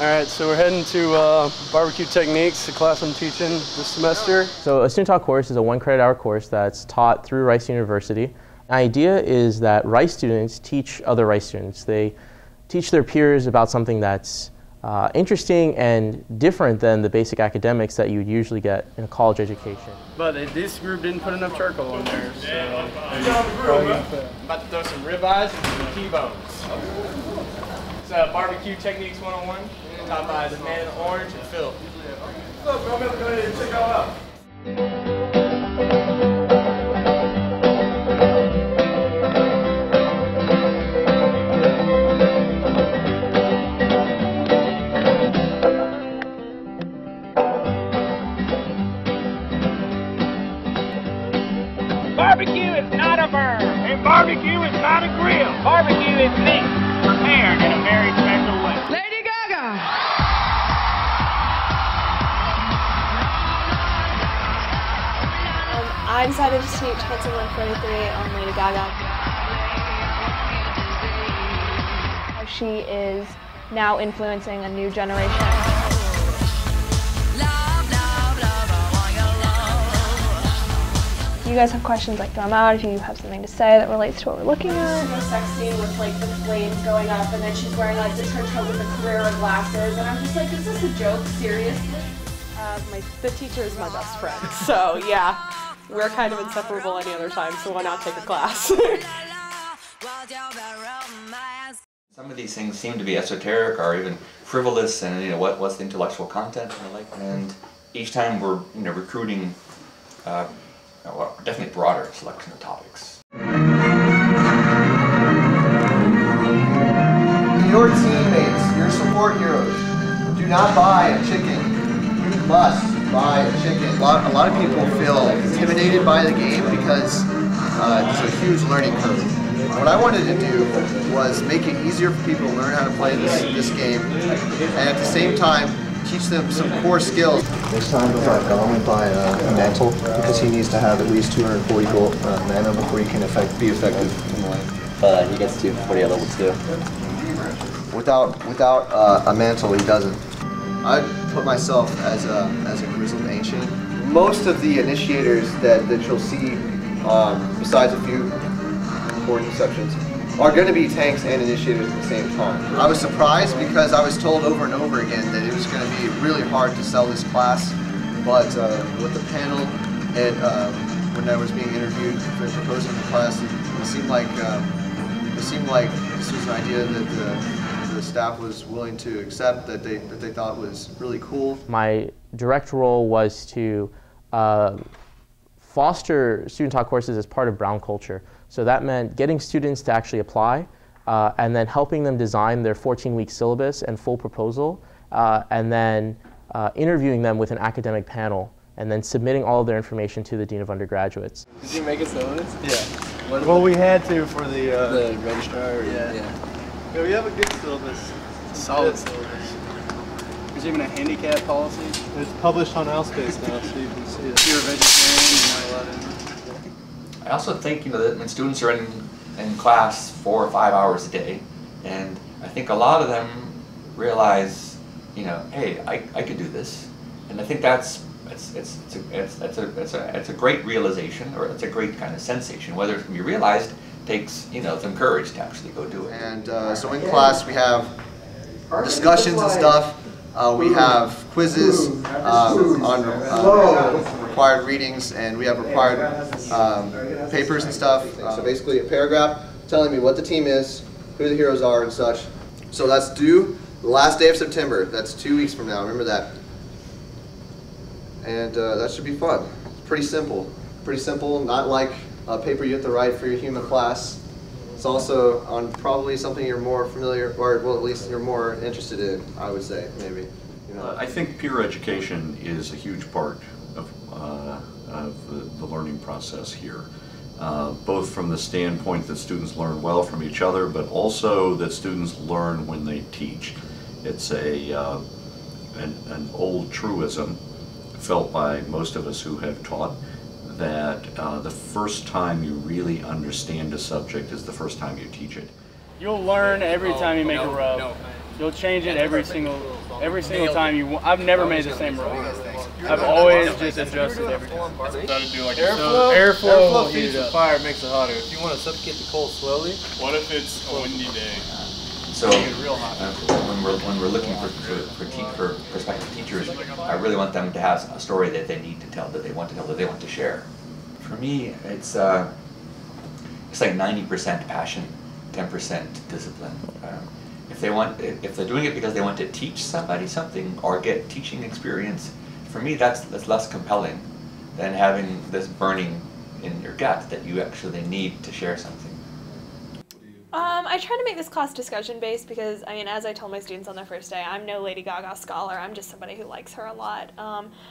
All right, so we're heading to barbecue techniques, the class I'm teaching this semester. So a student taught course is a 1 credit hour course that's taught through Rice University. The idea is that Rice students teach other Rice students. They teach their peers about something that's interesting and different than the basic academics that you would usually get in a college education. But this group didn't put enough charcoal on there, so... I'm about to throw some ribeyes and some T-bones. It's Barbecue Techniques 101, taught by the man in orange and Phil. Look, I'm going to go ahead and check y'all out. Barbecue is not a verb, and barbecue is not a grill. Barbecue is meat, prepared in a very special way. Lady Gaga! I decided to teach Handsome 143 on Lady Gaga. She is now influencing a new generation. If you guys have questions, like throw them out. If you have something to say that relates to what we're looking at. The sex scene with like the flames going up, and then she's wearing like the trench coat with the Carrera glasses, and I'm just like, is this a joke? Seriously? The teacher is my best friend, so yeah, we're kind of inseparable any other time, so why not take a class? Some of these things seem to be esoteric or even frivolous, and what's the intellectual content and the like. And each time we're recruiting definitely broader selection of topics. Your teammates, your support heroes, do not buy a chicken. You must buy a chicken. A lot of people feel intimidated by the game because it's a huge learning curve. What I wanted to do was make it easier for people to learn how to play this game, and at the same time teach them some core skills. Next time I'll only buy a mantle because he needs to have at least 240 gold mana before he can be effective in the lane. He gets 240 at level 2. Without a mantle, he doesn't. I'd put myself as a grizzled ancient. Most of the initiators that you'll see, besides a few important exceptions, are going to be tanks and initiators at the same time. I was surprised because I was told over and over again that it was going to be really hard to sell this class, but with the panel and when I was being interviewed for proposing the class, it seemed like this was an idea that the staff was willing to accept, that they thought was really cool. My direct role was to foster student-taught courses as part of Brown culture. So that meant getting students to actually apply and then helping them design their 14-week syllabus and full proposal, and then interviewing them with an academic panel, and then submitting all of their information to the Dean of Undergraduates. Did you make a syllabus? Yeah. Well, we had to for the registrar? Yeah, we have a good syllabus. Solid syllabus. There's even a handicap policy. It's published on Owlspace now, so you can see it. If you're a vegetarian, you're not allowed in. I also think that when students are in class 4 or 5 hours a day, and I think a lot of them realize, hey, I could do this, and I think it's a great realization, or it's a great kind of sensation. Whether it can be realized takes some courage to actually go do it. And so in class we have discussions and stuff. We have quizzes on required readings, and we have required papers and stuff. So basically a paragraph telling me what the team is, who the heroes are and such. So that's due the last day of September. That's 2 weeks from now, remember that. And that should be fun. It's pretty simple. Pretty simple, not like a paper you have to write for your human class. It's also on probably something you're more familiar, or well, at least you're more interested in, I would say, maybe. I think peer education is a huge part of the learning process here, both from the standpoint that students learn well from each other, but also that students learn when they teach. It's an old truism felt by most of us who have taught, that the first time you really understand a subject is the first time you teach it. You'll learn every time you make a rub. You'll change it every single time you. I've never made the same roll. I've always just adjusted every time. Airflow feeds the fire, makes it hotter. If you want to suffocate the coal slowly. What if it's a windy day? So when we're looking for prospective teachers, I really want them to have a story that they need to tell, that they want to tell, that they want to share. For me, it's like 90% passion, 10% discipline. If they're doing it because they want to teach somebody something or get teaching experience, for me that's less compelling than having this burning in your gut that you actually need to share something. I try to make this class discussion based because, I mean, as I told my students on their first day, I'm no Lady Gaga scholar. I'm just somebody who likes her a lot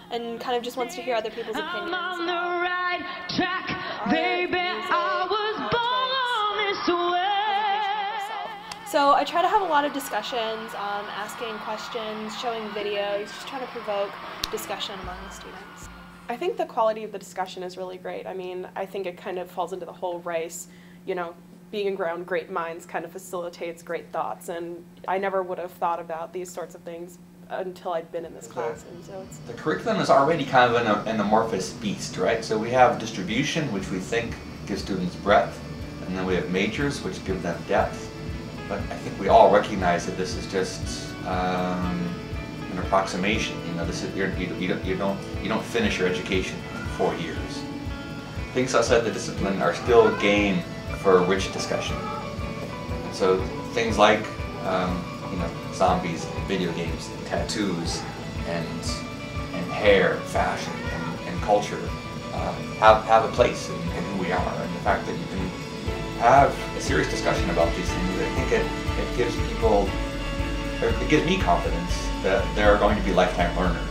and kind of just wants to hear other people's opinions. I'm on the right track, baby. I was born this way. So I try to have a lot of discussions, asking questions, showing videos, just trying to provoke discussion among the students. I think the quality of the discussion is really great. I mean, I think it kind of falls into the whole race, you know, being around great minds kind of facilitates great thoughts, and I never would have thought about these sorts of things until I'd been in this class. And so it's the curriculum is already kind of an amorphous beast, right? So we have distribution, which we think gives students breadth, and then we have majors, which give them depth. But I think we all recognize that this is just an approximation. You know, this is you don't finish your education in 4 years. Things outside the discipline are still game for rich discussion. So things like you know, zombies, video games, tattoos, and hair, fashion, and culture have a place in who we are, and the fact that you can have a serious discussion about these things, I think it gives people, it gives me confidence that they're going to be lifetime learners.